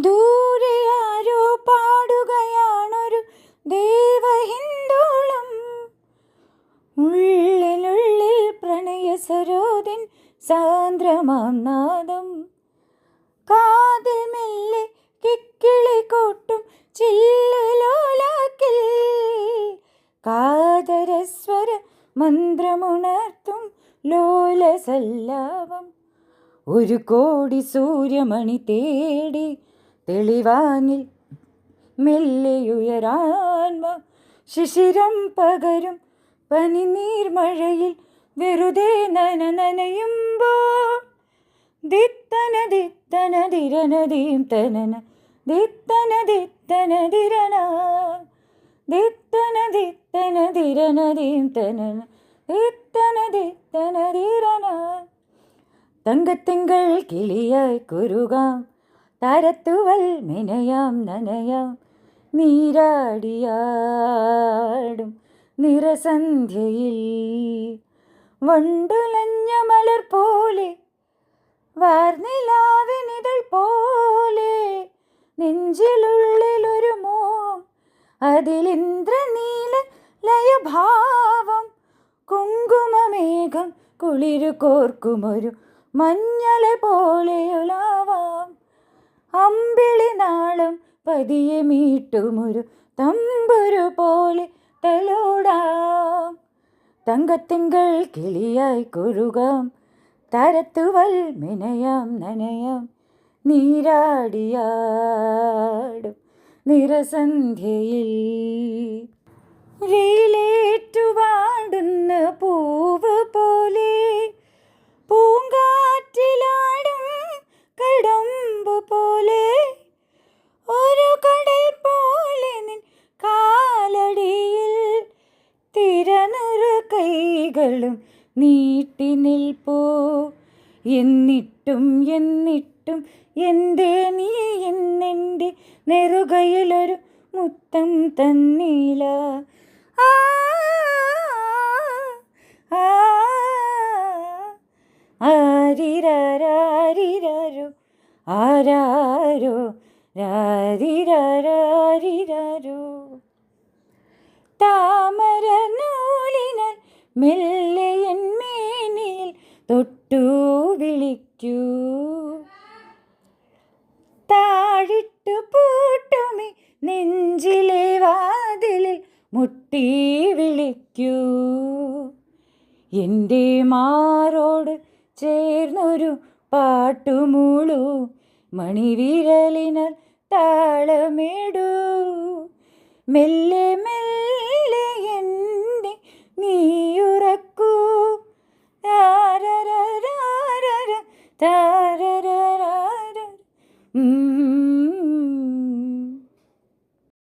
ദൂരെ ആരോ പാടുകയാണൊരു ദേവഹിന്ദോളം. ഉള്ളിനുള്ളിൽ പ്രണയ സരോദിൻ സാന്ദ്രമാം നാദം. കാതിൽ മെല്ലെ കിക്കിളി കൊട്ടും ചില്ലുലോലാക്കിൽ കാതരസ്വര മന്ത്രമുണർത്തും ലോലസല്ലാപം. ഒരു കോടി സൂര്യമണി തേടി തെളിവാനിൽ മെല്ലെയുയരാൻ ശിശിരം പകരും പനിനീർമഴയിൽ വെറുതെ നനയുമ്പോൾ ദിത്തന ദിത്തന ദിരനദീം തനന ദിത്തന ദിത്തന ദിരന ദിത്തന ദിത്തന ദിരനദീം തനന ദിത്തന ദിത്തന ദിരന. തങ്കത്തിങ്കൾ കിളിയായി കുരുകാം, താരത്തുവൽ മെനയാം നനയാം, നീരാടിയാടും നിറസന്ധ്യയിൽ. വണ്ടുലഞ്ഞ മലർ പോലെ വാർനിലാവിനിതൾ പോലെ നെഞ്ചിലുള്ളിലൊരു മോഹം, അതിലിന്ദ്രനീല ലയഭാവം. കുങ്കുമമേഘം കുളിരു കോർക്കുമൊരു മഞ്ഞള പോലെയുലാവാം. അമ്പിളി നാളം പതിയെ മീട്ടുമൊരു തമ്പുരു പോലെ തലോടാം. തങ്കത്തിങ്കൾ കിളിയായി കുരുകാം, താരത്തുവൽ മെനയാം നനയാം, നീരാടിയാടും നിറസന്ധ്യയിൽ. വെയിലേറ്റുവാടുന്ന പൂവ് പോലെ പൂങ്കാറ്റിലാടും കടമ്പ് പോലെ ഒരു കടൽ പോലെ നിൻ കാലടിയിൽ തിരനുറു കൈകളും നീട്ടി നിൽപ്പൂ. എന്നിട്ടും എന്തേ നീ എന്നെൻ്റെ നെറുകയിലൊരു മുത്തം തന്നില്ല. ആരിരാരിരാരോ ആരാരോ രാരിരാരിരാരോ. താമര നൂലിനാൽ മെല്ലെ എൻ മേനിയിൽ തൊട്ടു വിളിക്കൂ. താഴിട്ടു പൂട്ടുമി നെഞ്ചിലെ വാതിലിൽ മുട്ടി വിളിക്കൂ. എൻ്റെ മാറോട് ചേർന്നൊരു പാട്ടുമൂളൂ, മണിവിരലിനാൽ താളമിടൂ. മെല്ലെ മെല്ലെ